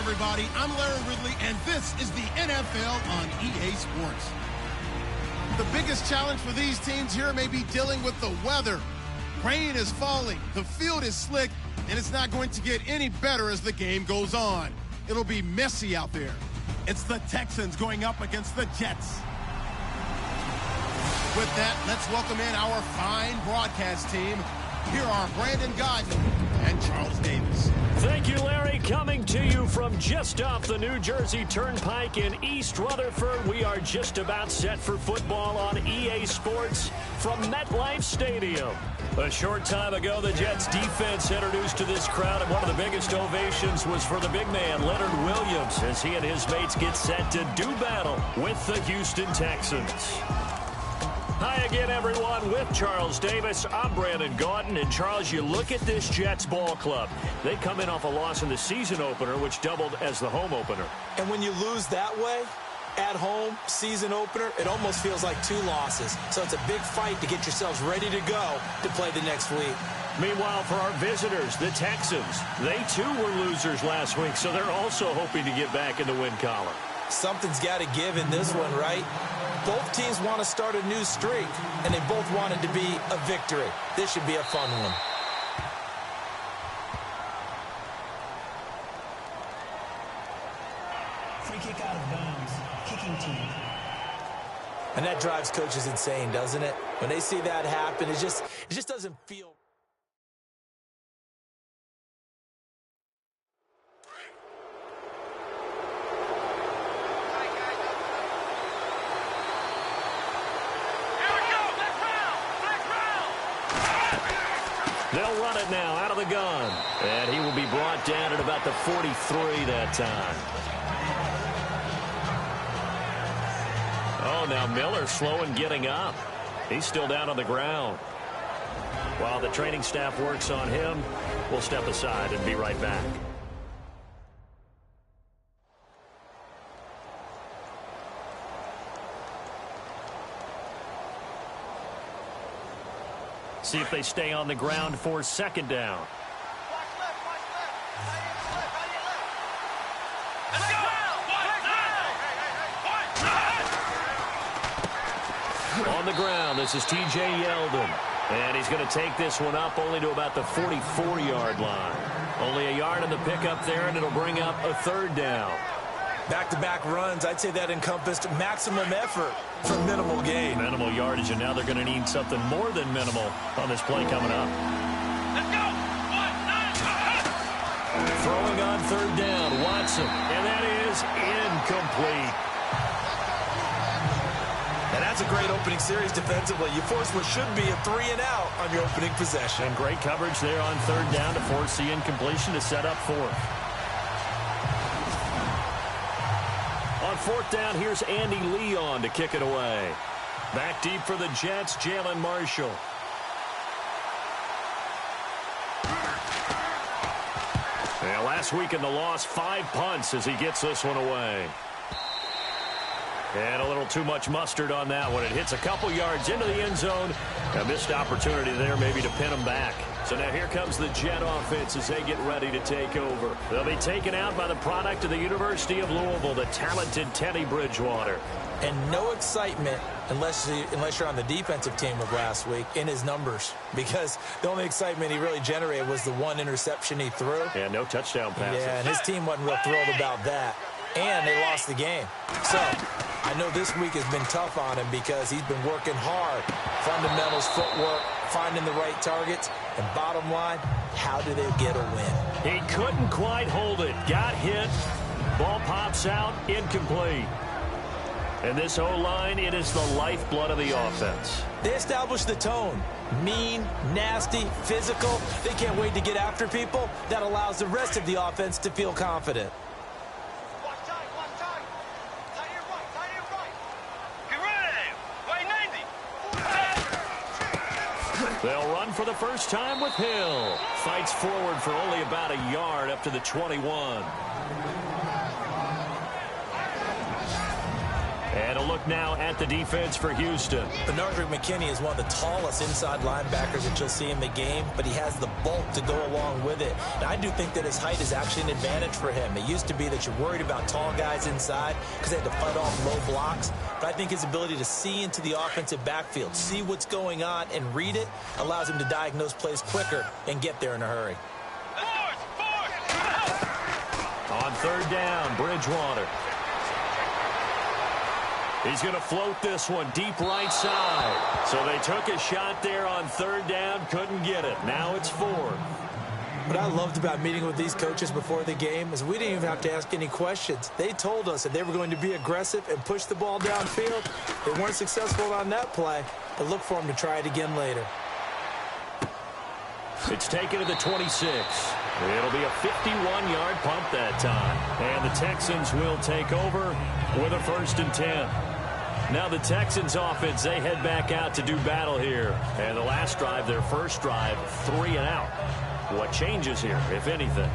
everybody. I'm Larry Ridley, and this is the NFL on EA Sports. The biggest challenge for these teams here may be dealing with the weather. Rain is falling, the field is slick, and it's not going to get any better as the game goes on. It'll be messy out there. It's the Texans going up against the Jets. With that, let's welcome in our fine broadcast team. Here are Brandon Godden and Charles Davis. Thank you, Larry. Coming to you from just off the New Jersey Turnpike in East Rutherford. We are just about set for football on EA Sports from MetLife Stadium. A short time ago, the Jets defense introduced to this crowd, and one of the biggest ovations was for the big man, Leonard Williams, as he and his mates get set to do battle with the Houston Texans. Hi again, everyone. With Charles Davis, I'm Brandon Gaudin. And, Charles, you look at this Jets ball club. They come in off a loss in the season opener, which doubled as the home opener. And when you lose that way, at home, season opener, it almost feels like two losses. So it's a big fight to get yourselves ready to go to play the next week. Meanwhile, for our visitors, the Texans, they too were losers last week, so they're also hoping to get back in the win column. Something's got to give in this one, right? Both teams want to start a new streak, and they both want it to be a victory. This should be a fun one. Free kick out of bounds. Kicking team. And that drives coaches insane, doesn't it? When they see that happen, it just doesn't feel. They'll run it now out of the gun. And he will be brought down at about the 43 that time. Oh, now Miller slow in getting up. He's still down on the ground. While the training staff works on him, we'll step aside and be right back. See if they stay on the ground for second down. On the ground, this is T.J. Yeldon. And he's going to take this one up only to about the 44-yard line. Only a yard in the pickup there, and it'll bring up a third down. Back-to-back runs, I'd say that encompassed maximum effort for minimal gain. Minimal yardage, and now they're going to need something more than minimal on this play coming up. Let's go! Throwing on third down, Watson, and that is incomplete. And that's a great opening series defensively. You force what should be a 3-and-out on your opening possession. And great coverage there on third down to force the incompletion to set up fourth. On fourth down, here's Andy Leon to kick it away. Back deep for the Jets, Jalen Marshall. Yeah, last week in the loss, 5 punts as he gets this one away. And a little too much mustard on that one. It hits a couple yards into the end zone. A missed opportunity there maybe to pin him back. So now here comes the Jet offense as they get ready to take over. They'll be taken out by the product of the University of Louisville, the talented Teddy Bridgewater. And no excitement unless you're on the defensive team of last week in his numbers. Because the only excitement he really generated was the one interception he threw. Yeah, no touchdown passes. Yeah, and his team wasn't real thrilled about that. And they lost the game. So I know this week has been tough on him because he's been working hard. Fundamentals, footwork, finding the right targets. And bottom line, how do they get a win? He couldn't quite hold it. Got hit. Ball pops out. Incomplete. And this O-line, it is the lifeblood of the offense. They established the tone. Mean, nasty, physical. They can't wait to get after people. That allows the rest of the offense to feel confident. They'll run for the first time with Hill. Fights forward for only about a yard up to the 21. And a look now at the defense for Houston. Bernard McKinney is one of the tallest inside linebackers that you'll see in the game, but he has the bulk to go along with it. And I do think that his height is actually an advantage for him. It used to be that you're worried about tall guys inside because they had to fight off low blocks. But I think his ability to see into the offensive backfield, see what's going on, and read it allows him to diagnose plays quicker and get there in a hurry. On third down, Bridgewater. He's going to float this one deep right side. So they took a shot there on third down, couldn't get it. Now it's fourth. What I loved about meeting with these coaches before the game is we didn't even have to ask any questions. They told us that they were going to be aggressive and push the ball downfield. They weren't successful on that play, but look for them to try it again later. It's taken to the 26. It'll be a 51-yard punt that time. And the Texans will take over with a 1st and 10. Now the Texans offense, they head back out to do battle here. And the last drive, their first drive, 3 and out. What changes here, if anything?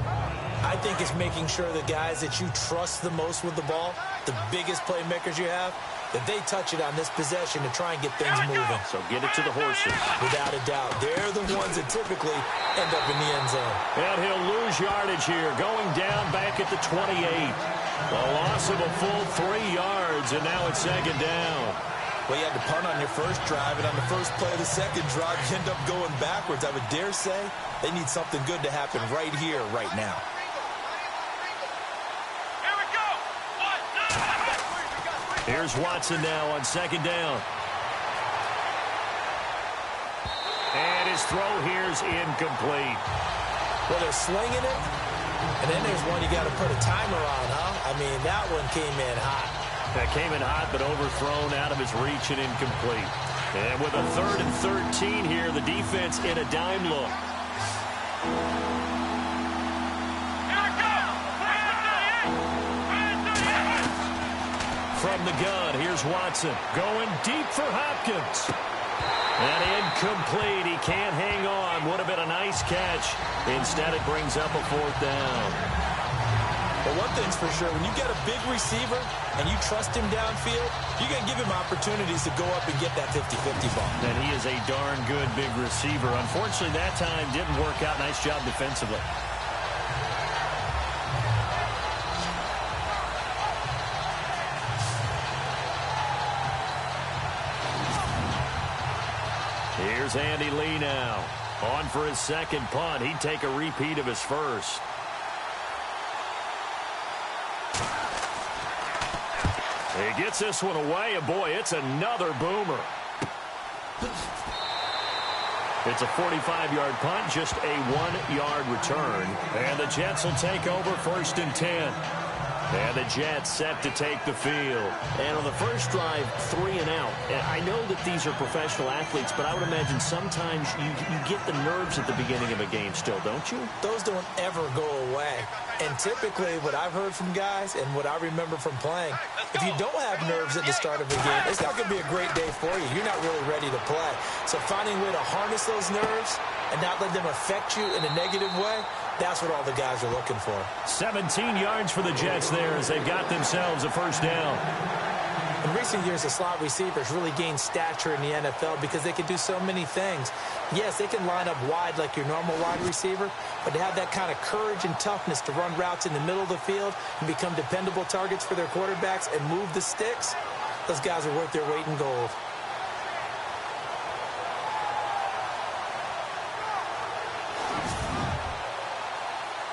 I think it's making sure the guys that you trust the most with the ball, the biggest playmakers you have, that they touch it on this possession to try and get things moving. So get it to the horses. Without a doubt. They're the ones that typically end up in the end zone. And he'll lose yardage here, going down back at the 28. A loss of a full 3 yards, and now it's 2nd down. Well, you had to punt on your first drive, and on the first play of the second drive, you end up going backwards. I would dare say they need something good to happen right here, right now. Here's Watson now on 2nd down. And his throw here's incomplete. Well, they're slinging it, and then there's one you got to put a timer on, huh? I mean, that one came in hot. That came in hot, but overthrown out of his reach and incomplete. And with a 3rd and 13 here, the defense in a dime look. From the gun, here's Watson going deep for Hopkins. And incomplete. He can't hang on. Would have been a nice catch. Instead, it brings up a 4th down. But one thing's for sure, when you get a big receiver and you trust him downfield, you're going to give him opportunities to go up and get that 50-50 ball. And he is a darn good big receiver. Unfortunately, that time didn't work out. Nice job defensively. Here's Andy Lee now. On for his 2nd punt. He'd take a repeat of his first. He gets this one away, and boy, it's another boomer. It's a 45-yard punt, just a 1-yard return. And the Jets will take over 1st and 10. And the Jets set to take the field. And on the first drive, 3 and out. And I know that these are professional athletes, but I would imagine sometimes you get the nerves at the beginning of a game still, don't you? Those don't ever go away. And typically what I've heard from guys and what I remember from playing, if you don't have nerves at the start of a game, it's not going to be a great day for you. You're not really ready to play. So finding a way to harness those nerves and not let them affect you in a negative way, that's what all the guys are looking for. 17 yards for the Jets there as they've got themselves a 1st down. In recent years, the slot receivers really gained stature in the NFL because they can do so many things. Yes, they can line up wide like your normal wide receiver, but to have that kind of courage and toughness to run routes in the middle of the field and become dependable targets for their quarterbacks and move the sticks, those guys are worth their weight in gold.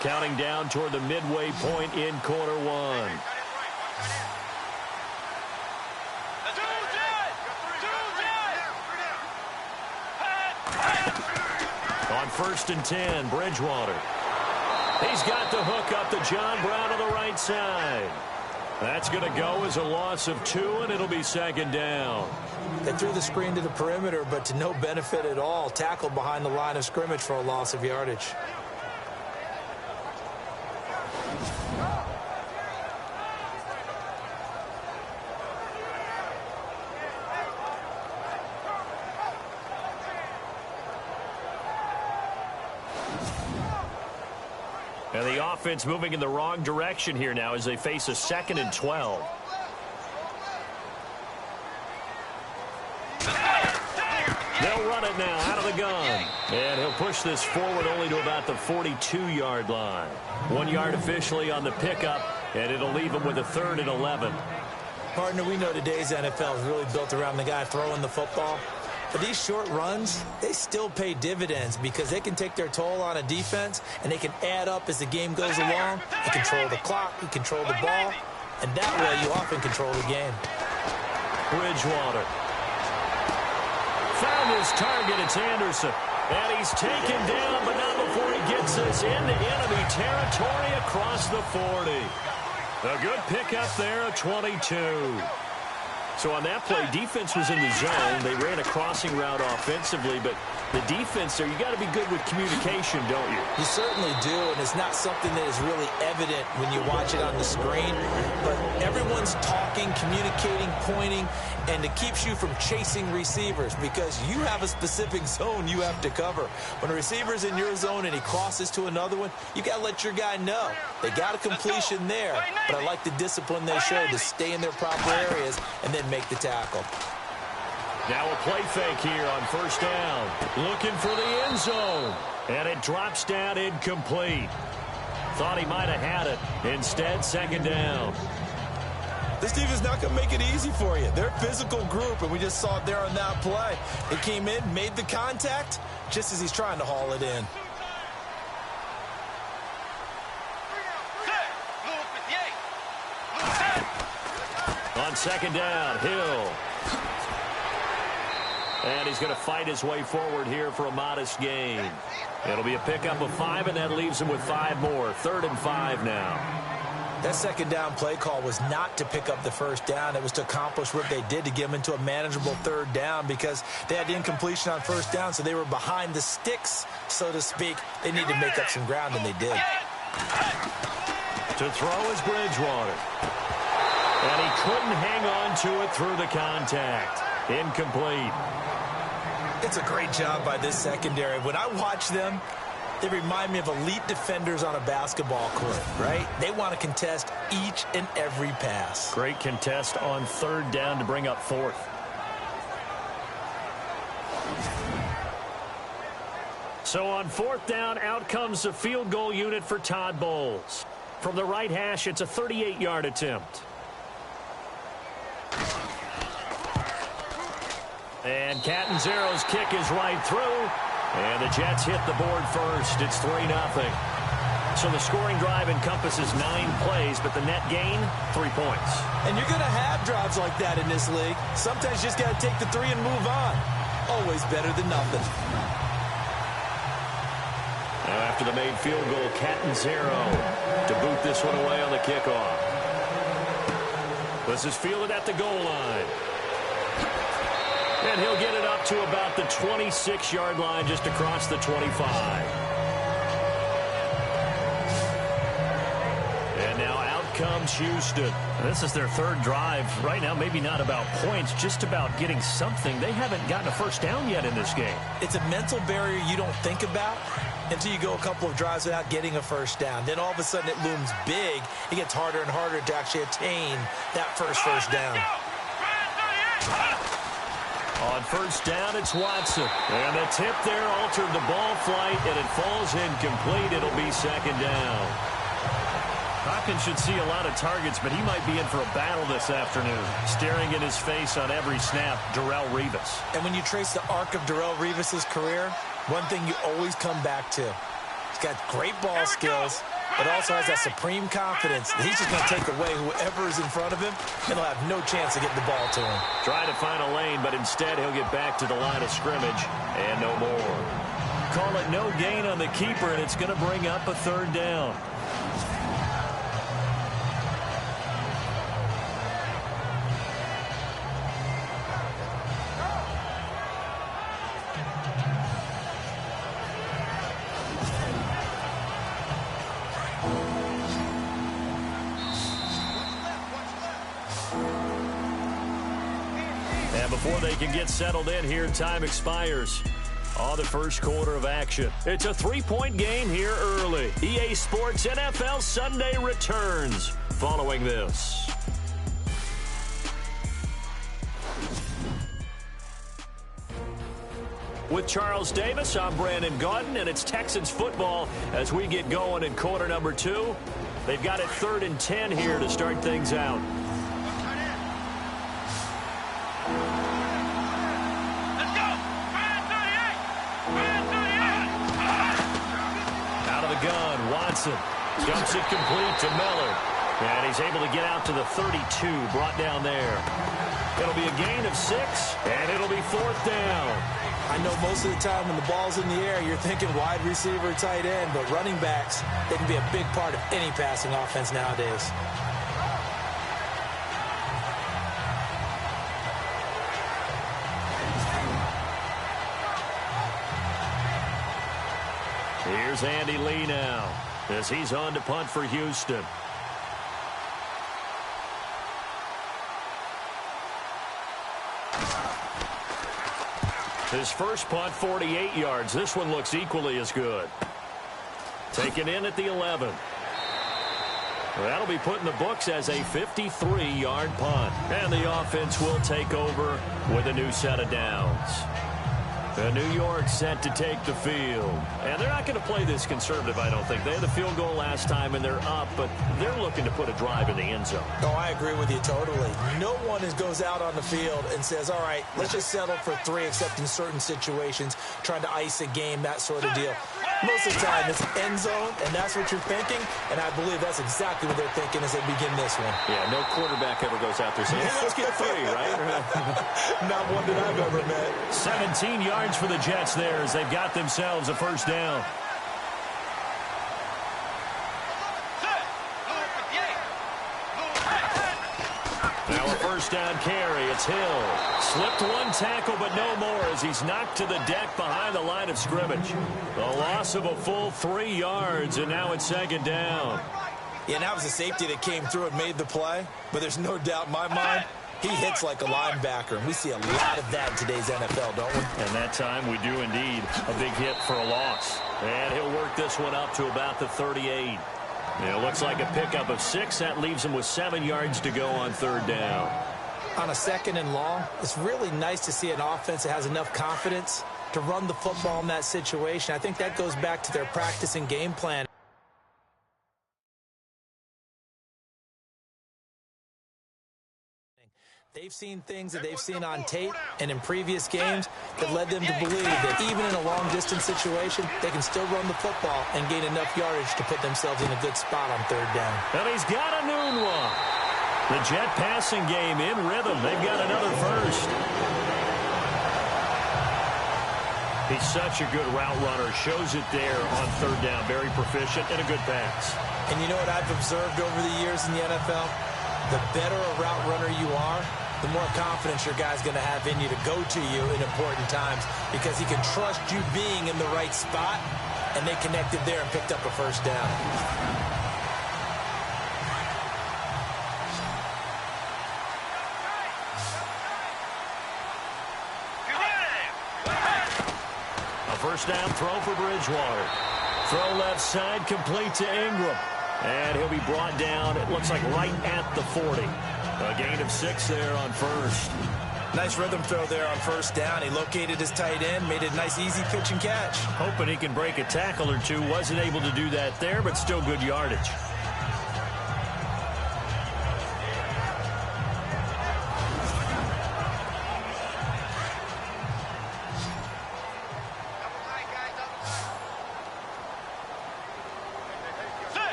Counting down toward the midway point in quarter 1. On 1st and 10, Bridgewater. He's got the hook up to John Brown on the right side. That's going to go as a loss of 2, and it'll be 2nd down. They threw the screen to the perimeter, but to no benefit at all. Tackled behind the line of scrimmage for a loss of yardage. And the offense moving in the wrong direction here now as they face a 2nd and 12. They'll run it now out of the gun. And he'll push this forward only to about the 42-yard line. 1 yard officially on the pickup, and it'll leave him with a 3rd and 11. Partner, we know today's NFL is really built around the guy throwing the football. But these short runs, they still pay dividends because they can take their toll on a defense, and they can add up as the game goes along. You control the clock, you control the ball, and that way you often control the game. Bridgewater. Found his target. It's Anderson. And he's taken down, but not before he gets us into enemy territory across the 40. A good pickup there, a 22. So on that play, defense was in the zone. They ran a crossing route offensively, but the defense there, you got to be good with communication, don't you? You certainly do, and it's not something that is really evident when you watch it on the screen. But everyone's talking, communicating, pointing, and it keeps you from chasing receivers because you have a specific zone you have to cover. When a receiver's in your zone and he crosses to another one, you got to let your guy know. They got a completion there, but I like the discipline they show to stay in their proper areas and then make the tackle. Now a play fake here on 1st down. Looking for the end zone. And it drops down incomplete. Thought he might have had it. Instead, 2nd down. This defense is not going to make it easy for you. They're a physical group, and we just saw it there on that play. It came in, made the contact, just as he's trying to haul it in. On 2nd down, Hill. And he's going to fight his way forward here for a modest gain. It'll be a pickup of 5, and that leaves him with 5 more. 3rd and 5 now. That 2nd down play call was not to pick up the 1st down. It was to accomplish what they did to get them into a manageable 3rd down because they had the incompletion on 1st down, so they were behind the sticks, so to speak. They needed to make up some ground, and they did. To throw is Bridgewater. And he couldn't hang on to it through the contact. Incomplete. It's a great job by this secondary. When I watch them, they remind me of elite defenders on a basketball court, right? They want to contest each and every pass. Great contest on 3rd down to bring up 4th. So on 4th down, out comes the field goal unit for Todd Bowles. From the right hash, it's a 38-yard attempt. And Catanzaro's kick is right through. And the Jets hit the board first. It's 3-0. So the scoring drive encompasses 9 plays, but the net gain, 3 points. And you're going to have drives like that in this league. Sometimes you just got to take the 3 and move on. Always better than nothing. Now after the made field goal, Catanzaro to boot this one away on the kickoff. This is fielded at the goal line. And he'll get it up to about the 26-yard line, just across the 25. And now out comes Houston. This is their 3rd drive. Right now, maybe not about points, just about getting something. They haven't gotten a 1st down yet in this game. It's a mental barrier you don't think about until you go a couple of drives without getting a 1st down. Then all of a sudden it looms big. It gets harder and harder to actually attain that first down. On 1st down, it's Watson. And the tip there altered the ball flight, and it falls incomplete. It'll be 2nd down. Hopkins should see a lot of targets, but he might be in for a battle this afternoon. Staring in his face on every snap, Darrelle Revis. And when you trace the arc of Darrelle Revis' career, one thing you always come back to. He's got great ball skills, but also has that supreme confidence that he's just going to take away whoever is in front of him, and he'll have no chance to get the ball to him. Try to find a lane, but instead he'll get back to the line of scrimmage and no more. Call it no gain on the keeper, and it's going to bring up a 3rd down. Before they can get settled in here, time expires on the 1st quarter of action. It's a 3-point game here early. EA Sports NFL Sunday returns following this. With Charles Davis, I'm Brandon Gaudin, and it's Texans football as we get going in quarter number 2. They've got it 3rd and 10 here to start things out. Let's go! Out of the gun, Watson dumps it complete to Miller. And he's able to get out to the 32, brought down there. It'll be a gain of 6, and it'll be 4th down. I know most of the time when the ball's in the air, you're thinking wide receiver, tight end, but running backs, they can be a big part of any passing offense nowadays. Here's Andy Lee now as he's on to punt for Houston. His first punt, 48 yards. This one looks equally as good. Taken in at the 11. That'll be put in the books as a 53-yard punt. And the offense will take over with a new set of downs. New York set to take the field. And they're not going to play this conservative, I don't think. They had the field goal last time, and they're up, but they're looking to put a drive in the end zone. Oh, I agree with you totally. No one goes out on the field and says, all right, let's just settle for 3, except in certain situations, trying to ice a game, that sort of deal. Most of the time, it's end zone, and that's what you're thinking, and I believe that's exactly what they're thinking as they begin this one. Yeah, no quarterback ever goes out there saying, hey, let's get 3, right? Not one that I've ever met. 17 yards for the Jets there as they've got themselves a first down. Now a first down carry. It's Hill. Slipped one tackle, but no more as he's knocked to the deck behind the line of scrimmage. The loss of a full 3 yards, and now it's 2nd down. Yeah, that was a safety that came through and made the play, but there's no doubt in my mind he hits like a linebacker. We see a lot of that in today's NFL, don't we? And that time we do indeed. A big hit for a loss. And he'll work this one up to about the 38. It looks like a pickup of 6. That leaves him with 7 yards to go on 3rd down. On a 2nd and long, it's really nice to see an offense that has enough confidence to run the football in that situation. I think that goes back to their practice and game plan. They've seen things that they've seen on tape and in previous games that led them to believe that even in a long-distance situation, they can still run the football and gain enough yardage to put themselves in a good spot on 3rd down. And he's got a noon one. The Jet passing game in rhythm. They've got another first. He's such a good route runner. Shows it there on 3rd down. Very proficient and a good pass. And you know what I've observed over the years in the NFL? The better a route runner you are, the more confidence your guy's going to have in you to go to you in important times because he can trust you being in the right spot, and they connected there and picked up a first down. A first down throw for Bridgewater. Throw left side, complete to Ingram. And he'll be brought down, it looks like right at the 40. A gain of 6 there on 1st. Nice rhythm throw there on 1st down. He located his tight end, made a nice easy pitch and catch. Hoping he can break a tackle or two. Wasn't able to do that there, but still good yardage.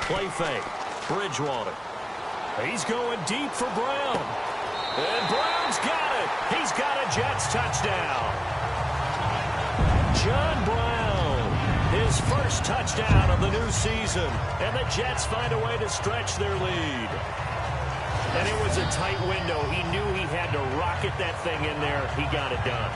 Play fake. Bridgewater. He's going deep for Brown. And Brown's got it. He's got a Jets touchdown. John Brown, his first touchdown of the new season. And the Jets find a way to stretch their lead. And it was a tight window. He knew he had to rocket that thing in there. He got it done.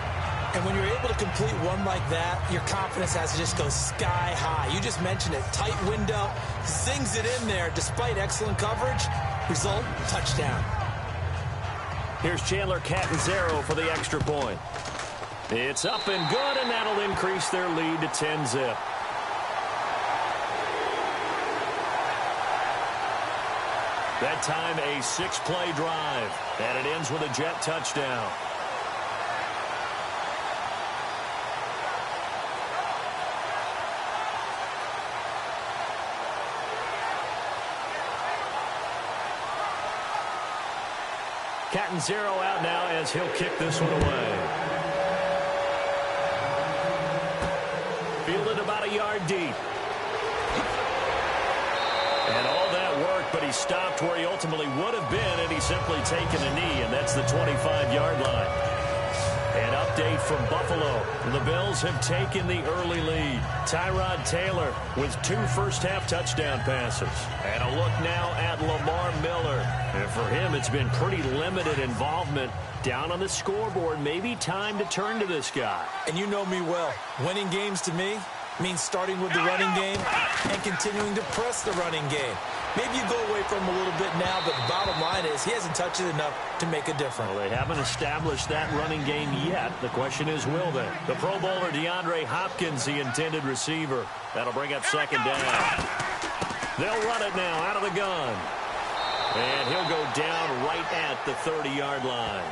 And when you're able to complete one like that, your confidence has to just go sky high. You just mentioned it. Tight window, zings it in there despite excellent coverage. Result, touchdown. Here's Chandler Catanzaro for the extra point. It's up and good, and that'll increase their lead to 10-zip. That time a 6-play drive, and it ends with a Jet touchdown. Catanzaro out now as he'll kick this one away. Fielded about a yard deep. And all that work, but he stopped where he ultimately would have been, and he's simply taken a knee, and that's the 25-yard line. An update from Buffalo. The Bills have taken the early lead. Tyrod Taylor with 2 first-half touchdown passes. And a look now at Lamar Miller. And for him, it's been pretty limited involvement down on the scoreboard. Maybe time to turn to this guy. And you know me well. Winning games to me means starting with the running game and continuing to press the running game. Maybe you go away from him a little bit now, but the bottom line is he hasn't touched it enough to make a difference. Well, they haven't established that running game yet. The question is, will they? The Pro Bowler DeAndre Hopkins, the intended receiver. That'll bring up second down. They'll run it now out of the gun. And he'll go down right at the 30-yard line.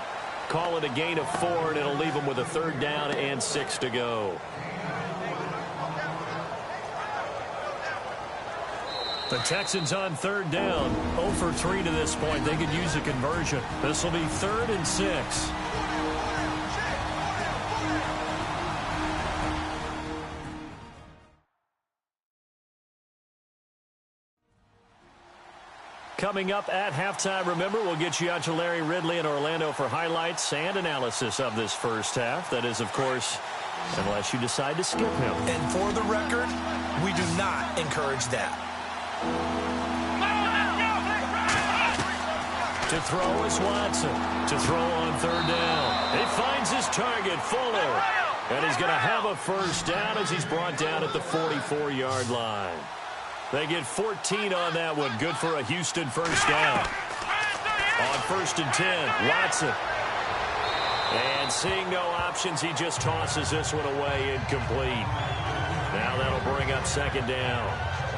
Call it a gain of 4, and it'll leave him with a 3rd down and 6 to go. The Texans on 3rd down. 0 for 3 to this point. They could use a conversion. This will be 3rd and 6. Coming up at halftime, remember, we'll get you out to Larry Ridley in Orlando for highlights and analysis of this first half. That is, of course, unless you decide to skip him. And for the record, we do not encourage that. To throw is Watson. To throw on 3rd down. He finds his target, Fuller. And he's going to have a first down as he's brought down at the 44-yard line. They get 14 on that one. Good for a Houston first down. On 1st and 10, Watson. And seeing no options, he just tosses this one away incomplete. Now that'll bring up 2nd down.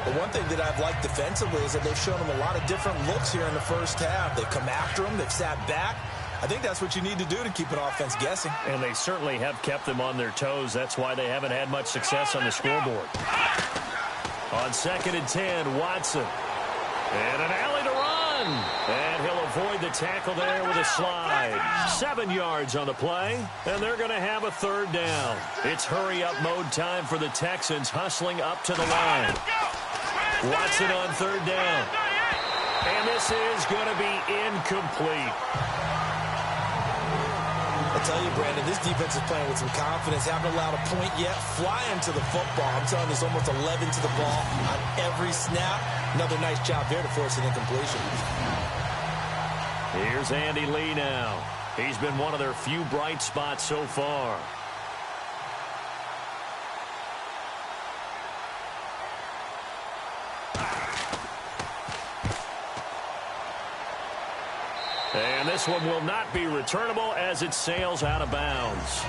But one thing that I've liked defensively is that they've shown him a lot of different looks here in the first half. They've come after him. They've sat back. I think that's what you need to do to keep an offense guessing. And they certainly have kept them on their toes. That's why they haven't had much success on the scoreboard. On 2nd and 10, Watson. And an alley to run. And he'll avoid the tackle there with a slide. 7 yards on the play, and they're going to have a 3rd down. It's hurry-up mode time for the Texans, hustling up to the line. Watson on 3rd down. And this is going to be incomplete. I tell you, Brandon, this defense is playing with some confidence. Haven't allowed a point yet. Flying to the football. I'm telling you, it's almost 11 to the ball on every snap. Another nice job there to force an incompletion. Here's Andy Lee now. He's been one of their few bright spots so far. And this one will not be returnable as it sails out of bounds.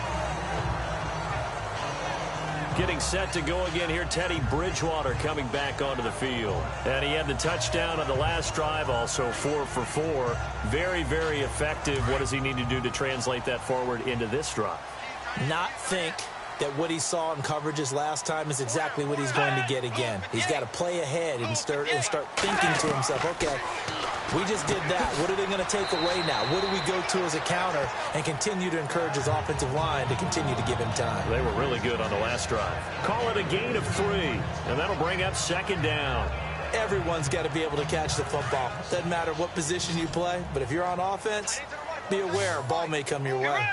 Getting set to go again here, Teddy Bridgewater coming back onto the field. And he had the touchdown on the last drive, also 4 for 4. Very, very effective. What does he need to do to translate that forward into this drive? Not think that what he saw in coverages last time is exactly what he's going to get again. He's got to play ahead and start thinking to himself, okay, we just did that. What are they going to take away now? What do we go to as a counter? And continue to encourage his offensive line to continue to give him time. They were really good on the last drive. Call it a gain of 3, and that'll bring up 2nd down. Everyone's got to be able to catch the football. Doesn't matter what position you play, but if you're on offense, be aware a ball may come your way.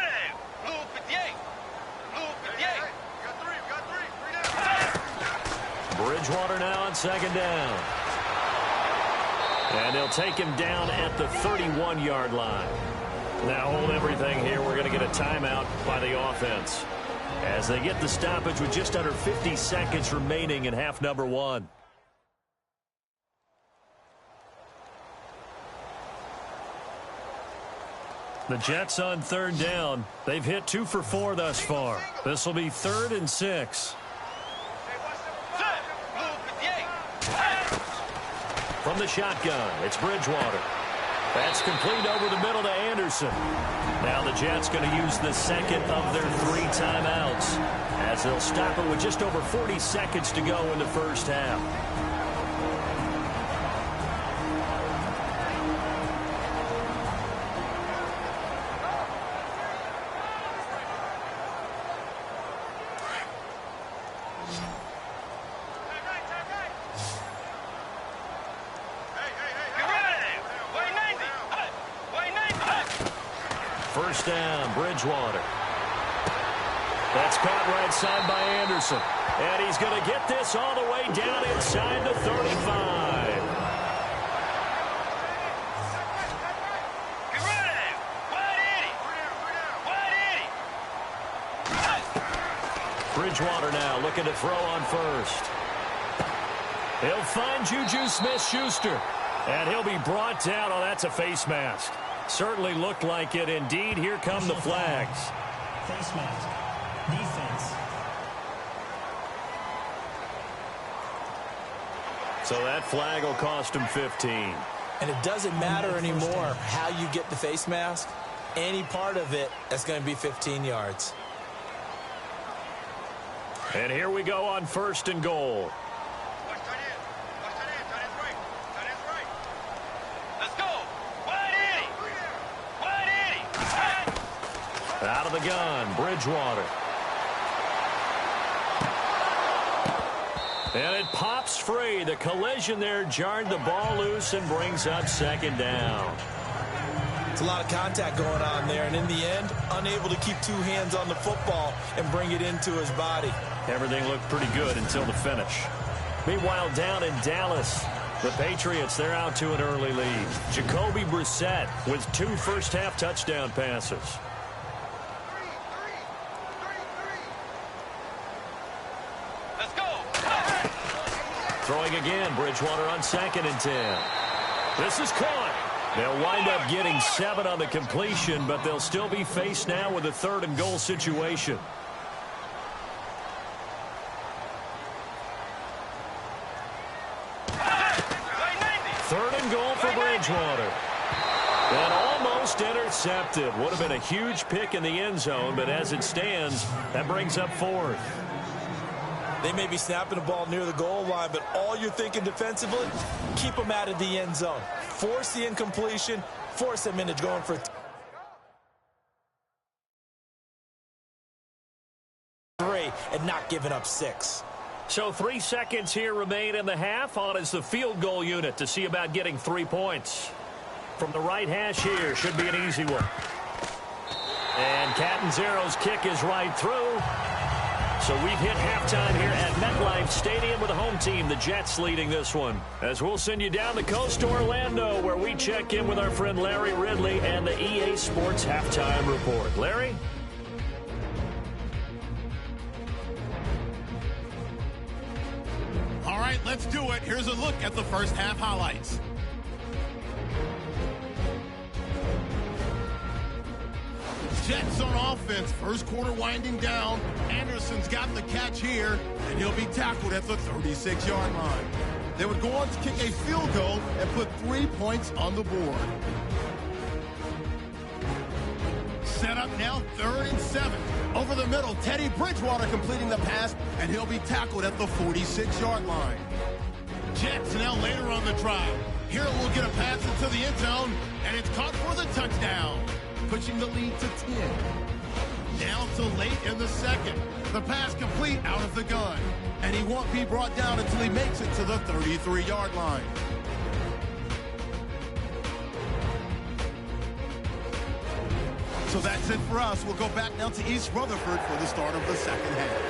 Bridgewater now on 2nd down. And they'll take him down at the 31-yard line. Now hold everything here. We're going to get a timeout by the offense as they get the stoppage with just under 50 seconds remaining in half number 1. The Jets on 3rd down. They've hit 2 for 4 thus far. This will be 3rd and 6. From the shotgun, it's Bridgewater. That's complete over the middle to Anderson. Now the Jets going to use the second of their 3 timeouts as they'll stop it with just over 40 seconds to go in the first half. first down, Bridgewater. That's caught right side by Anderson. And he's going to get this all the way down inside the 35. Bridgewater now looking to throw on first. He'll find Juju Smith-Schuster. And he'll be brought down. Oh, that's a face mask. Certainly looked like it. Indeed, here come the flags. Face mask. Defense. So that flag will cost him 15. And it doesn't matter anymore how you get the face mask. Any part of it, that's going to be 15 yards. And here we go on first and goal. Out of the gun, Bridgewater. And it pops free. The collision there jarred the ball loose and brings up second down. It's a lot of contact going on there, and in the end, unable to keep two hands on the football and bring it into his body. Everything looked pretty good until the finish. Meanwhile, down in Dallas, the Patriots, they're out to an early lead. Jacoby Brissett with 2 first-half touchdown passes. Throwing again, Bridgewater on 2nd and 10. This is caught. They'll wind up getting 7 on the completion, but they'll still be faced now with a 3rd and goal situation. Third and goal for Bridgewater. And almost intercepted. Would have been a huge pick in the end zone, but as it stands, that brings up 4th. They may be snapping the ball near the goal line, but all you're thinking defensively, keep them out of the end zone. Force the incompletion, force them into going for 3 and not giving up 6. So 3 seconds here remain in the half. On is the field goal unit to see about getting 3 points. From the right hash here, should be an easy one. And Catanzaro's kick is right through. So we've hit halftime here at MetLife Stadium with the home team, the Jets, leading this one. As we'll send you down the coast to Orlando, where we check in with our friend Larry Ridley and the EA Sports Halftime Report. Larry? All right, let's do it. Here's a look at the first half highlights. Jets on offense. First quarter winding down. Anderson's got the catch here, and he'll be tackled at the 36-yard line. They would go on to kick a field goal and put 3 points on the board. Set up now, 3rd and 7. Over the middle, Teddy Bridgewater completing the pass, and he'll be tackled at the 46-yard line. Jets now later on the drive. Here we'll get a pass into the end zone, and it's caught for the touchdown, pushing the lead to 10. Down to late in the second. The pass complete out of the gun, and he won't be brought down until he makes it to the 33-yard line. So that's it for us. We'll go back now to East Rutherford for the start of the second half.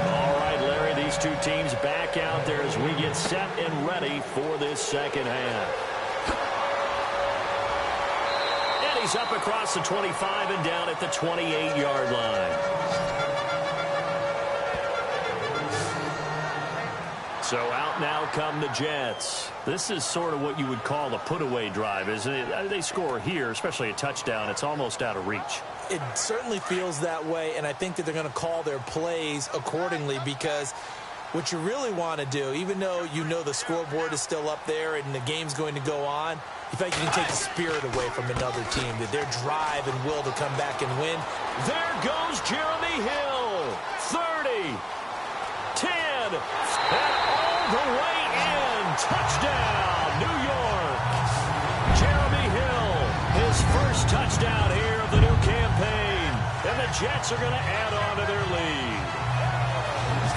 All right, Larry, these two teams back out there as we get set and ready for this second half. And he's up across the 25 and down at the 28-yard line. So out now come the Jets. This is sort of what you would call a put-away drive, isn't it? They score here, especially a touchdown. It's almost out of reach. It certainly feels that way, and I think that they're going to call their plays accordingly, because what you really want to do, even though you know the scoreboard is still up there and the game's going to go on, you think you can take the spirit away from another team, that their drive and will to come back and win. There goes Jeremy Hill. 30, 10, and all the way in. Touchdown, New York. Jeremy Hill, his first touchdown here of the new campaign. And the Jets are going to add on to their lead.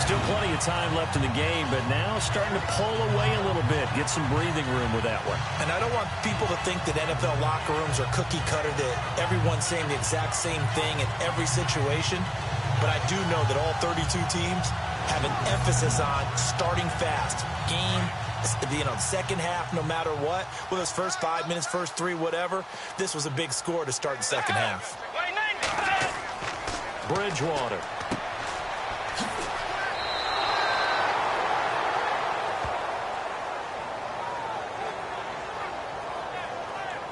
Still plenty of time left in the game, but now starting to pull away a little bit. Get some breathing room with that one. And I don't want people to think that NFL locker rooms are cookie cutter, that everyone's saying the exact same thing in every situation. But I do know that all 32 teams have an emphasis on starting fast. Second half, no matter what. Whether it's first 5 minutes, first 3, whatever. This was a big score to start the second half. Bridgewater.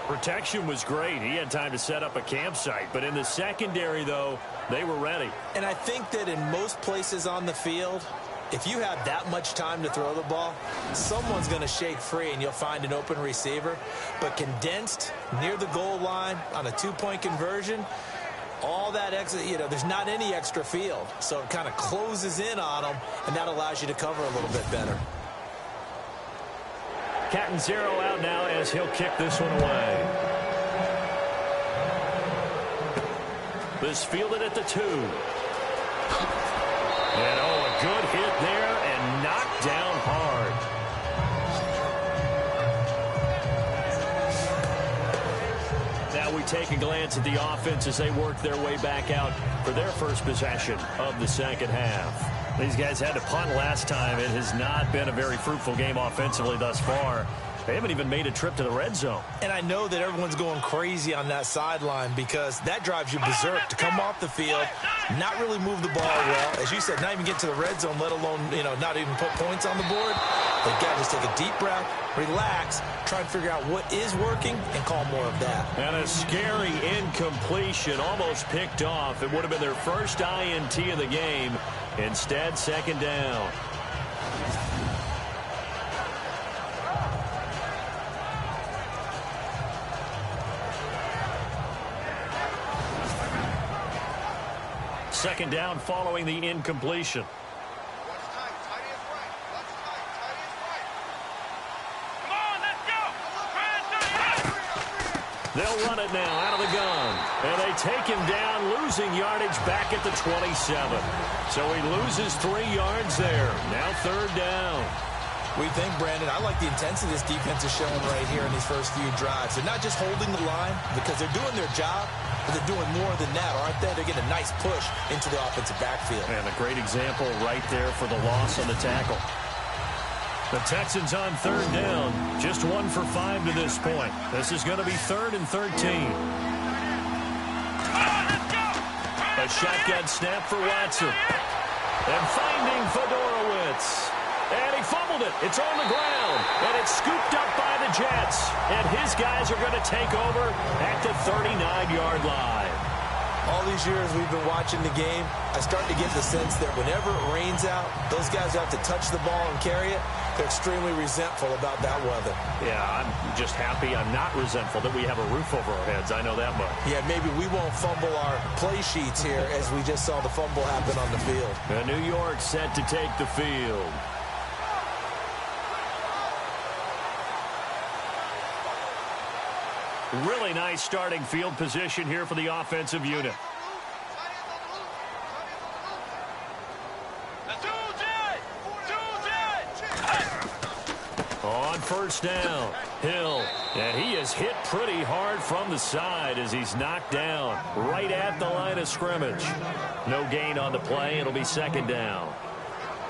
Protection was great. He had time to set up a campsite. But in the secondary, though, they were ready. And I think that in most places on the field, if you have that much time to throw the ball, someone's going to shake free and you'll find an open receiver. But condensed near the goal line on a 2-point conversion, all that extra, there's not any extra field. So it kind of closes in on them, and that allows you to cover a little bit better. Catanzaro out now as he'll kick this one away. This fielded at the 2. And a good hit there and knocked down hard. Now we take a glance at the offense as they work their way back out for their first possession of the second half. These guys had to punt last time. It has not been a very fruitful game offensively thus far. They haven't even made a trip to the red zone. And I know that everyone's going crazy on that sideline because that drives you berserk to come off the field, not really move the ball well. As you said, not even get to the red zone, let alone, not even put points on the board. They've got to just take a deep breath, relax, try and figure out what is working, and call more of that. And a scary incompletion, almost picked off. It would have been their first INT of the game. Instead, second down. Second down following the incompletion. They'll run it now out of the gun. And they take him down, losing yardage back at the 27. So he loses 3 yards there. Now third down. We think, Brandon, I like the intensity this defense is showing right here in these first few drives. They're not just holding the line because they're doing their job, but they're doing more than that, aren't they? They're getting a nice push into the offensive backfield. And a great example right there for the loss on the tackle. The Texans on third down, just 1 for 5 to this point. This is going to be 3rd and 13. A shotgun snap for Watson. And finding Fedorowicz. And he fumbled it. It's on the ground. And it's scooped up by the Jets. And his guys are going to take over at the 39-yard line. All these years we've been watching the game, I start to get the sense that whenever it rains out, those guys have to touch the ball and carry it. They're extremely resentful about that weather. Yeah, I'm just happy I'm not resentful that we have a roof over our heads. I know that much. Yeah, maybe we won't fumble our play sheets here as we just saw the fumble happen on the field. And New York set to take the field. Really nice starting field position here for the offensive unit. On first down, Hill. And he is hit pretty hard from the side as he's knocked down right at the line of scrimmage. No gain on the play. It'll be second down.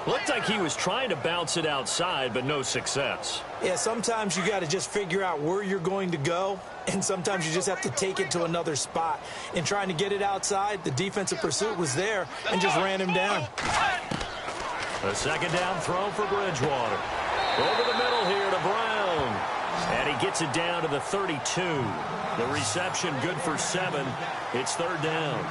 Looked like he was trying to bounce it outside, but no success. Yeah, sometimes you got to just figure out where you're going to go, and sometimes you just have to take it to another spot. In trying to get it outside, the defensive pursuit was there and just ran him down. A second down throw for Bridgewater. Over the middle here to Brown. And he gets it down to the 32. The reception good for 7. It's third down.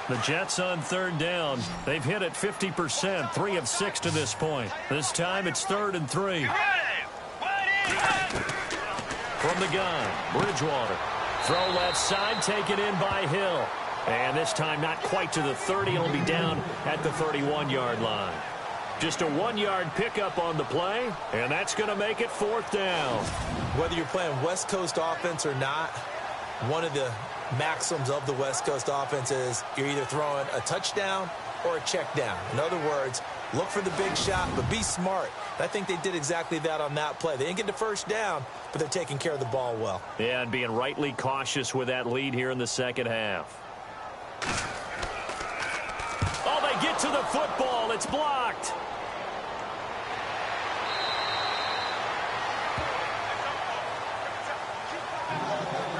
The Jets on third down. They've hit it 50%, 3 of 6 to this point. This time it's 3rd and 3. From the gun, Bridgewater. Throw left side, taken in by Hill. And this time not quite to the 30. It'll be down at the 31-yard line. Just a 1-yard pickup on the play, and that's going to make it 4th down. Whether you're playing West Coast offense or not, one of the maxims of the West Coast offense is you're either throwing a touchdown or a check down. In other words, look for the big shot, but be smart. I think they did exactly that on that play. They didn't get the first down, but they're taking care of the ball well. Yeah, and being rightly cautious with that lead here in the second half. Oh, they get to the football. It's blocked.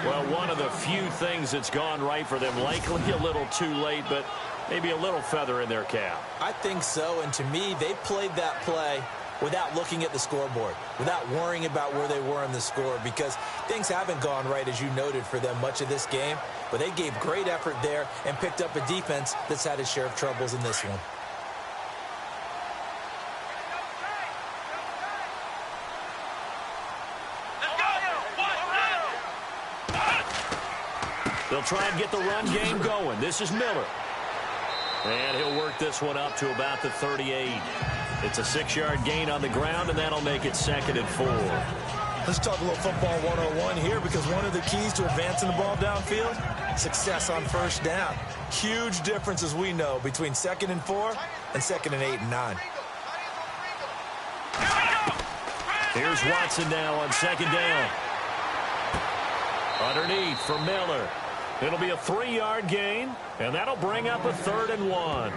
Well, one of the few things that's gone right for them. Likely a little too late, but maybe a little feather in their cap. I think so, and to me, they played that play without looking at the scoreboard, without worrying about where they were in the score, because things haven't gone right, as you noted, for them much of this game. But they gave great effort there and picked up a defense that's had its share of troubles in this one. They'll try and get the run game going. This is Miller. And he'll work this one up to about the 38. It's a 6-yard gain on the ground, and that'll make it 2nd and 4. Let's talk a little football 101 here, because one of the keys to advancing the ball downfield, success on first down. Huge difference, as we know, between 2nd and 4 and 2nd and 8 and 9. Here's Watson now on 2nd down. Underneath for Miller. It'll be a 3-yard gain, and that'll bring up a 3rd and 1.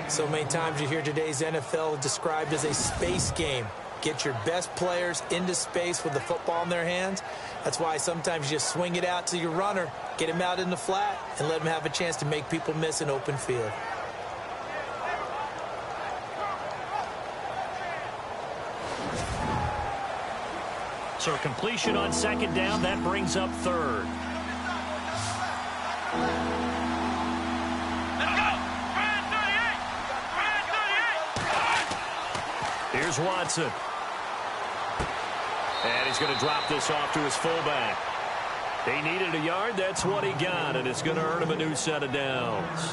So many times you hear today's NFL described as a space game. Get your best players into space with the football in their hands. That's why sometimes you just swing it out to your runner, get him out in the flat, and let him have a chance to make people miss an open field. So completion on 2nd down, that brings up 3rd. Here's Watson. And he's going to drop this off to his fullback. He needed a yard. That's what he got, and it's going to earn him a new set of downs.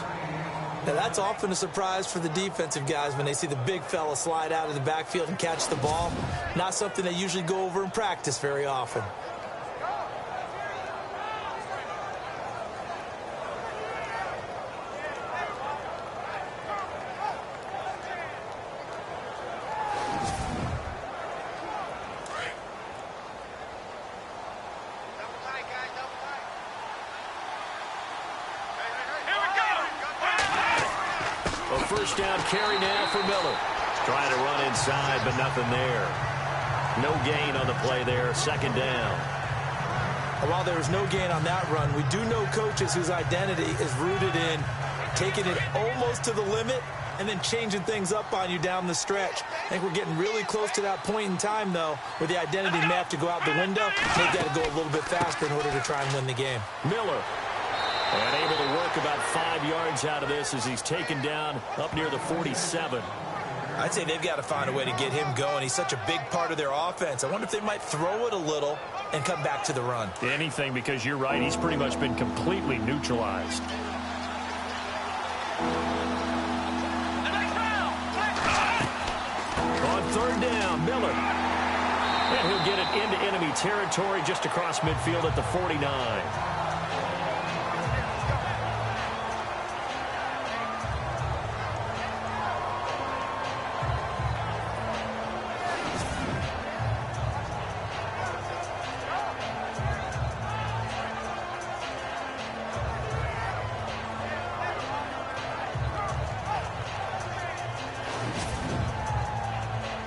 Now, that's often a surprise for the defensive guys when they see the big fella slide out of the backfield and catch the ball. Not something they usually go over in practice very often. First down carry now for Miller. Trying to run inside, but nothing there. No gain on the play there. 2nd down. While there was no gain on that run, we do know coaches whose identity is rooted in taking it almost to the limit and then changing things up on you down the stretch. I think we're getting really close to that point in time, though, where the identity may have to go out the window. They've got to go a little bit faster in order to try and win the game. Miller. And able to work about 5 yards out of this as he's taken down up near the 47. I'd say they've got to find a way to get him going. He's such a big part of their offense. I wonder if they might throw it a little and come back to the run. Anything, because you're right. He's pretty much been completely neutralized. On 3rd down, Miller. And he'll get it into enemy territory just across midfield at the 49.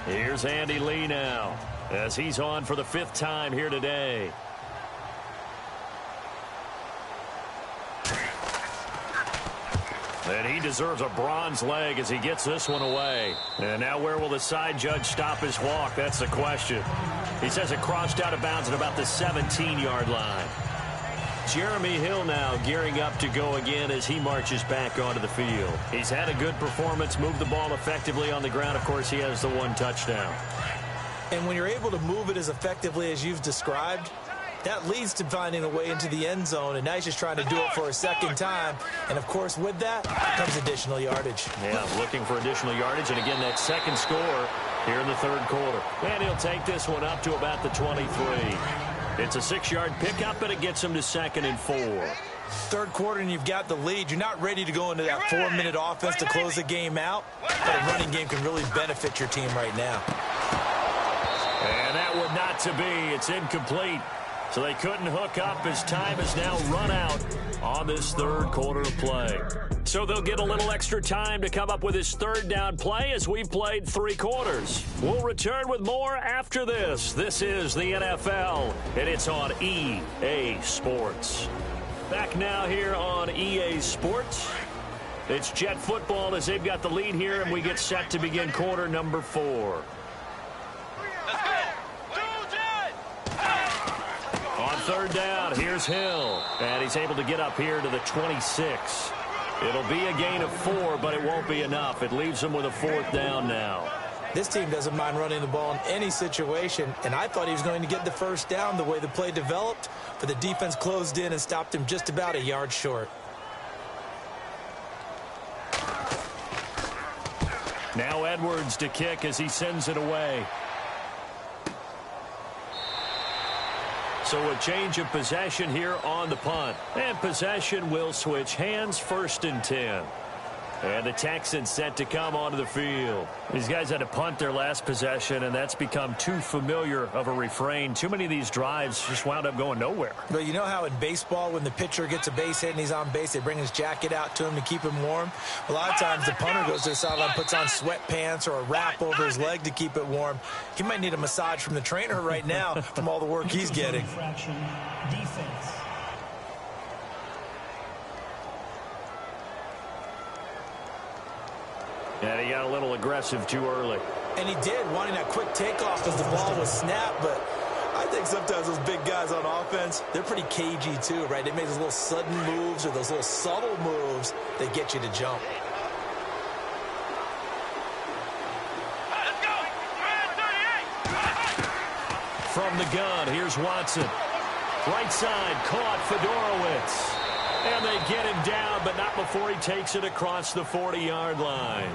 Here's Andy Lee now as he's on for the 5th time here today. And he deserves a bronze leg as he gets this one away. And now where will the side judge stop his walk? That's the question. He says it crossed out of bounds at about the 17-yard line. Jeremy Hill now gearing up to go again as he marches back onto the field. He's had a good performance, moved the ball effectively on the ground. Of course, he has the 1 touchdown. And when you're able to move it as effectively as you've described, That leads to finding a way into the end zone, and now he's just trying to do it for a second time. And, of course, with that comes additional yardage. Yeah, looking for additional yardage. And, again, that second score here in the third quarter. And he'll take this one up to about the 23. It's a 6-yard pickup, and it gets him to 2nd and 4. Third quarter, and you've got the lead. You're not ready to go into that 4-minute offense to close the game out, but a running game can really benefit your team right now. And that would not to be. It's incomplete. So they couldn't hook up as time is now run out on this third quarter of play. So they'll get a little extra time to come up with his third down play as we've played 3 quarters. We'll return with more after this. This is the NFL, and it's on EA Sports. Back now here on EA Sports. It's Jet football as they've got the lead here, and we get set to begin quarter number 4. On third down, here's Hill. And he's able to get up here to the 26. It'll be a gain of 4, but it won't be enough. It leaves him with a 4th down now. This team doesn't mind running the ball in any situation, and I thought he was going to get the first down the way the play developed, but the defense closed in and stopped him just about a yard short. Now Edwards to kick as he sends it away. So a change of possession here on the punt. And possession will switch hands, 1st and 10. And the Texans set to come onto the field. These guys had to punt their last possession, and that's become too familiar of a refrain. Too many of these drives just wound up going nowhere. But you know how in baseball, when the pitcher gets a base hit and he's on base, they bring his jacket out to him to keep him warm? A lot of times the punter goes to the sideline, puts on sweatpants or a wrap over his leg to keep it warm. He might need a massage from the trainer right now from all the work he's getting. Defense. And he got a little aggressive too early. And he did, wanting that quick takeoff as the ball was snapped. But I think sometimes those big guys on offense, they're pretty cagey too, right? They make those little sudden moves or those little subtle moves that get you to jump. From the gun, here's Watson. Right side, caught Fedorowicz. And they get him down, but not before he takes it across the 40-yard line.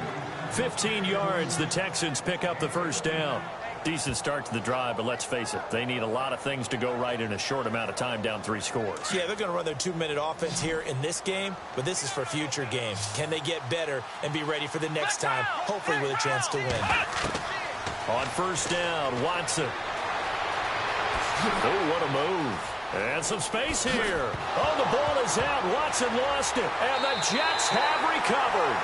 15 yards, the Texans pick up the first down. Decent start to the drive, but let's face it, they need a lot of things to go right in a short amount of time, down 3 scores. Yeah, they're going to run their 2-minute offense here in this game, but this is for future games. Can they get better and be ready for the next time, hopefully with a chance to win? On first down, Watson. Oh, what a move. And some space here. Oh, the ball is out. Watson lost it. And the Jets have recovered.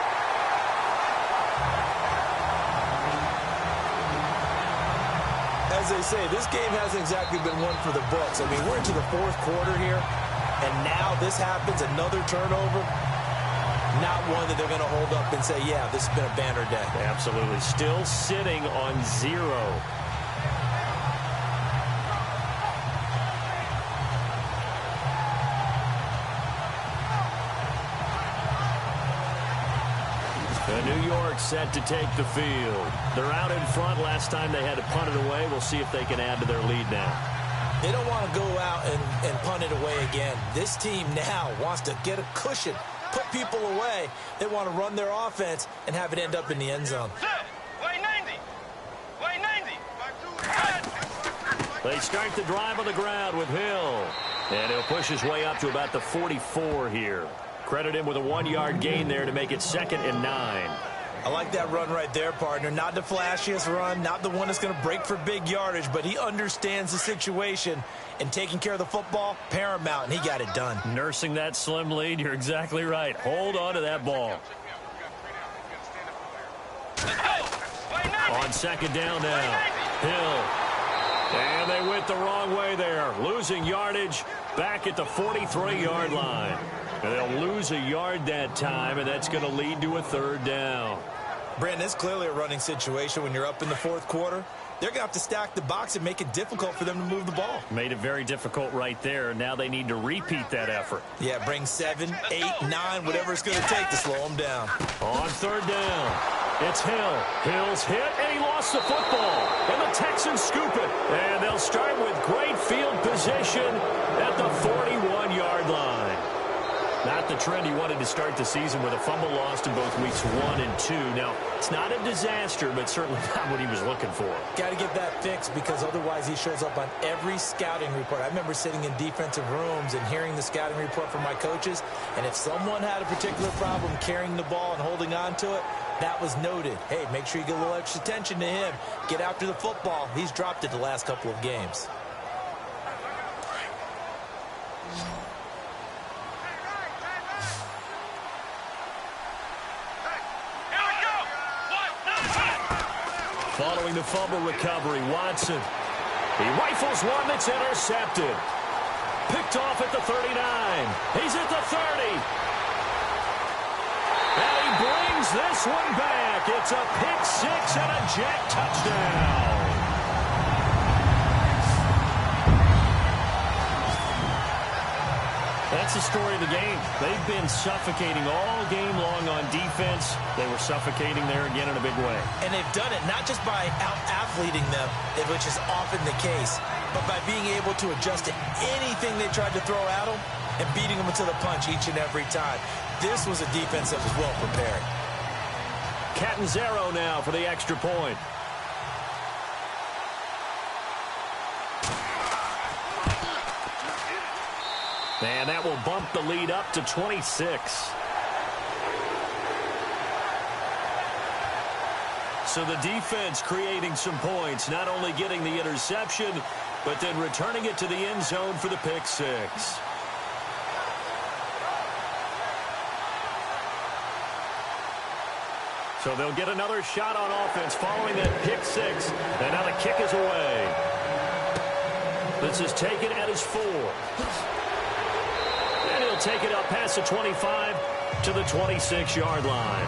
As they say, this game hasn't exactly been one for the books. I mean, we're into the 4th quarter here, and now this happens, another turnover. Not one that they're going to hold up and say, yeah, this has been a banner day. Absolutely. Still sitting on 0. New York set to take the field. They're out in front. Last time they had to punt it away. We'll see if they can add to their lead now. They don't want to go out and punt it away again. This team now wants to get a cushion, put people away. They want to run their offense and have it end up in the end zone. They start the drive on the ground with Hill. And he'll push his way up to about the 44 here. Credit him with a 1-yard gain there to make it 2nd and 9. I like that run right there, partner. Not the flashiest run, not the one that's going to break for big yardage, but he understands the situation, and taking care of the football, paramount, and he got it done. Nursing that slim lead, you're exactly right. Hold on to that ball. On 2nd down now, Hill. And they went the wrong way there, losing yardage back at the 43-yard line. And they'll lose a yard that time, and that's going to lead to a 3rd down. Brandon, it's clearly a running situation when you're up in the 4th quarter. They're going to have to stack the box and make it difficult for them to move the ball. Made it very difficult right there. Now they need to repeat that effort. Yeah, bring 7, 8, 9, whatever it's going to take to slow them down. On 3rd down. It's Hill. Hill's hit, and he lost the football. And the Texans scoop it. And they'll start with great field position at the 41-yard line. Not the trend he wanted to start the season with a fumble lost in both weeks 1 and 2. Now, it's not a disaster, but certainly not what he was looking for. Got to get that fixed because otherwise he shows up on every scouting report. I remember sitting in defensive rooms and hearing the scouting report from my coaches, and if someone had a particular problem carrying the ball and holding on to it, that was noted. Hey, make sure you get a little extra attention to him. Get after the football. He's dropped it the last couple of games. Following the fumble recovery, Watson. He rifles one that's intercepted. Picked off at the 39. He's at the 30. And he brings this one back. It's a pick six and a jet touchdown. That's the story of the game. They've been suffocating all game long on defense. They were suffocating there again in a big way. And they've done it not just by out-athleting them, which is often the case, but by being able to adjust to anything they tried to throw at them and beating them to the punch each and every time. This was a defense that was well prepared. Catanzaro now for the extra point. And that will bump the lead up to 26. So the defense creating some points, not only getting the interception, but then returning it to the end zone for the pick six. So they'll get another shot on offense following that pick six. And now the kick is away. This is taken at his 4. And he'll take it up past the 25 to the 26-yard line.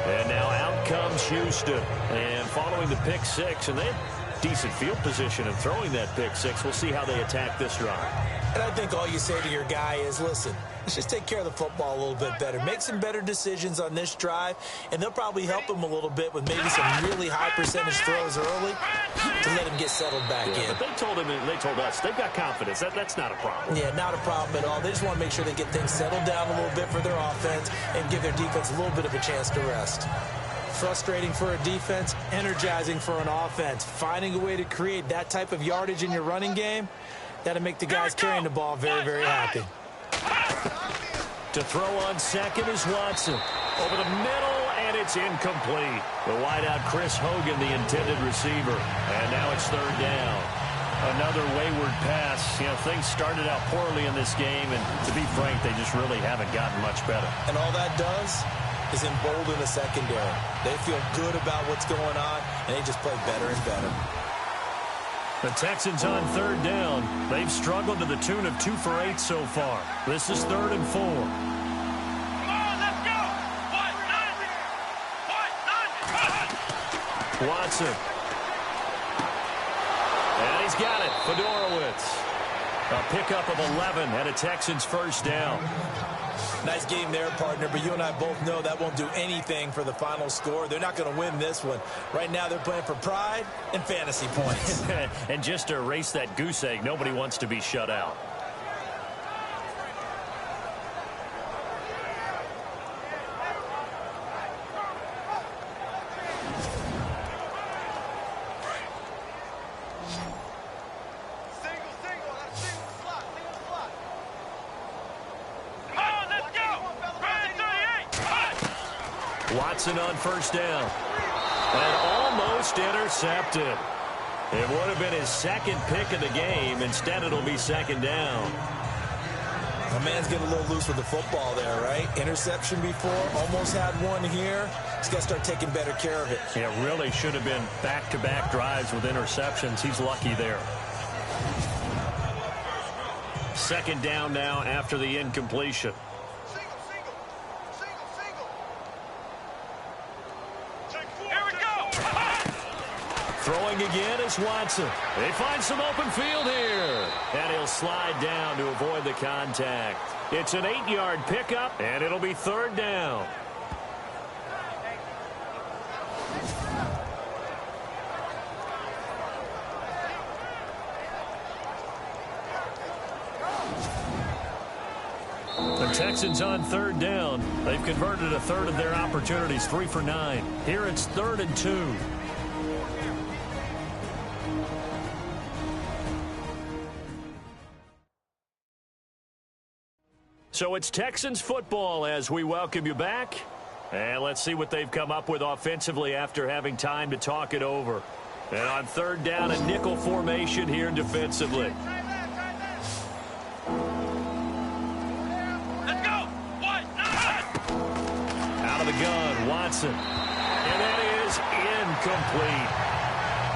And now out comes Houston. And following the pick six, and they had decent field position in throwing that pick six. We'll see how they attack this drive. And I think all you say to your guy is, listen, let's just take care of the football a little bit better. Make some better decisions on this drive, and they'll probably help him a little bit with maybe some really high percentage throws early to let him get settled back in. But they told him, and they told us, they've got confidence. That's not a problem. Yeah, not a problem at all. They just want to make sure they get things settled down a little bit for their offense and give their defense a little bit of a chance to rest. Frustrating for a defense, energizing for an offense. Finding a way to create that type of yardage in your running game, that'll make the guys carrying the ball very, very happy. To throw on second is Watson. Over the middle, and it's incomplete. The wideout, Chris Hogan, the intended receiver. And now it's third down. Another wayward pass. You know, things started out poorly in this game, and to be frank, they just really haven't gotten much better. And all that does is embolden the secondary. They feel good about what's going on, and they just play better and better. The Texans on third down. They've struggled to the tune of 2 for 8 so far. This is 3rd and 4. Come on, let's go! Watson. And he's got it. Fedorowicz. A pickup of 11 and a Texans first down. Nice game there, partner, but you and I both know that won't do anything for the final score. They're not going to win this one. Right now they're playing for pride and fantasy points. And just to erase that goose egg, nobody wants to be shut out. Watson on first down. And almost intercepted. It would have been his second pick of the game. Instead, it'll be second down. My man's getting a little loose with the football there, right? Interception before, almost had one here. He's got to start taking better care of it. Yeah, really should have been back-to-back drives with interceptions. He's lucky there. Second down now after the incompletion. Throwing again is Watson. They find some open field here. And he'll slide down to avoid the contact. It's an 8-yard pickup, and it'll be third down. The Texans on third down. They've converted a third of their opportunities, 3 for 9. Here it's 3rd and 2. So it's Texans football as we welcome you back. And let's see what they've come up with offensively after having time to talk it over. And on third down, a nickel formation here defensively. The gun, Watson. And that is incomplete.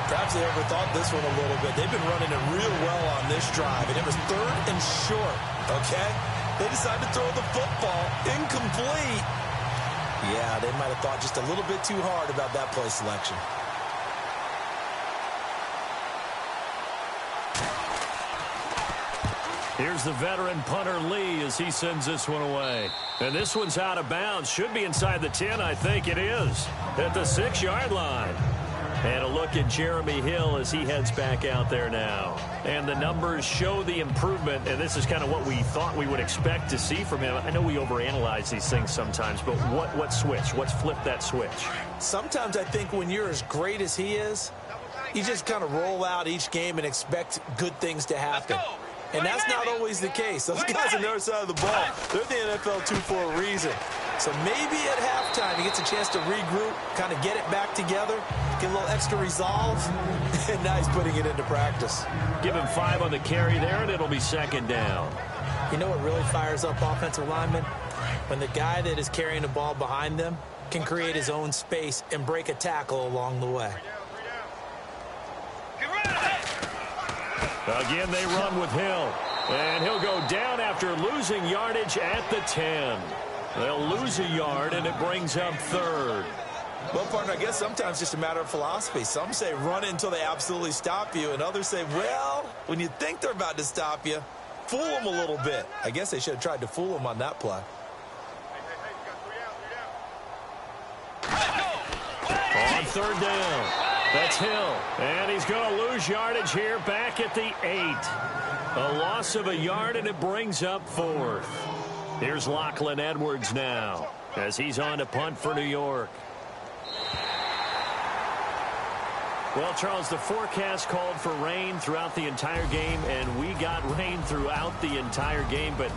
Perhaps they overthought this one a little bit. They've been running it real well on this drive, and it was 3rd and short, okay? They decided to throw the football incomplete. Yeah, they might have thought just a little bit too hard about that play selection. Here's the veteran punter Lee as he sends this one away. And this one's out of bounds. Should be inside the 10, I think it is. At the 6-yard line. And a look at Jeremy Hill as he heads back out there now. And the numbers show the improvement, and this is kind of what we thought we would expect to see from him. I know we overanalyze these things sometimes, but what switch? What's flipped that switch? Sometimes I think when you're as great as he is, you just kind of roll out each game and expect good things to happen. And that's not always the case. Those guys on the other side of the ball, they're the NFL 2 for a reason. So maybe at halftime he gets a chance to regroup, kind of get it back together, get a little extra resolve, and now he's putting it into practice. Give him 5 on the carry there, and it'll be 2nd down. You know what really fires up offensive linemen? When the guy that is carrying the ball behind them can create his own space and break a tackle along the way. Again, they run with Hill. And he'll go down after losing yardage at the 10. They'll lose a yard, and it brings up 3rd. Well, partner, I guess sometimes it's just a matter of philosophy. Some say run it until they absolutely stop you, and others say, well, when you think they're about to stop you, fool them a little bit. I guess they should have tried to fool them on that play. On 3rd down. That's Hill, and he's going to lose yardage here back at the 8. A loss of a yard, and it brings up 4th. Here's Lachlan Edwards now as he's on to punt for New York. Well, Charles, the forecast called for rain throughout the entire game, and we got rain throughout the entire game. But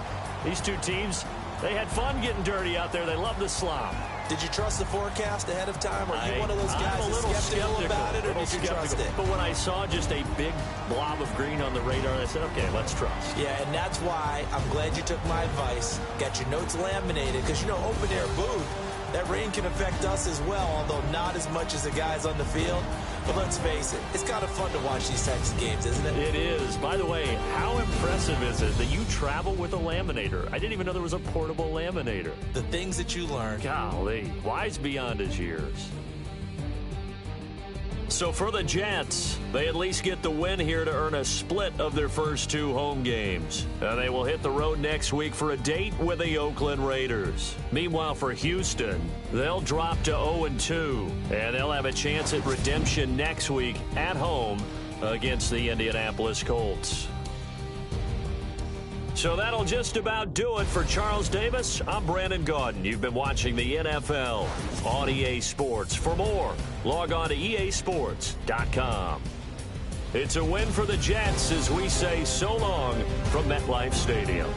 these two teams, they had fun getting dirty out there. They love the slop. Did you trust the forecast ahead of time? Or are you one of those guys that's skeptical about it, or did you trust it? But when I saw just a big blob of green on the radar, I said, okay, let's trust. Yeah, and that's why I'm glad you took my advice. Got your notes laminated, because, you know, open-air booth, that rain can affect us as well, although not as much as the guys on the field. But let's face it, it's kind of fun to watch these types of games, isn't it? It is. By the way, how impressive is it that you travel with a laminator? I didn't even know there was a portable laminator. The things that you learn. Golly, wise beyond his years. So for the Jets, they at least get the win here to earn a split of their first 2 home games. And they will hit the road next week for a date with the Oakland Raiders. Meanwhile, for Houston, they'll drop to 0-2, and they'll have a chance at redemption next week at home against the Indianapolis Colts. So that'll just about do it for Charles Davis. I'm Brandon Gaudin. You've been watching the NFL on EA Sports. For more, log on to easports.com. It's a win for the Jets as we say so long from MetLife Stadium.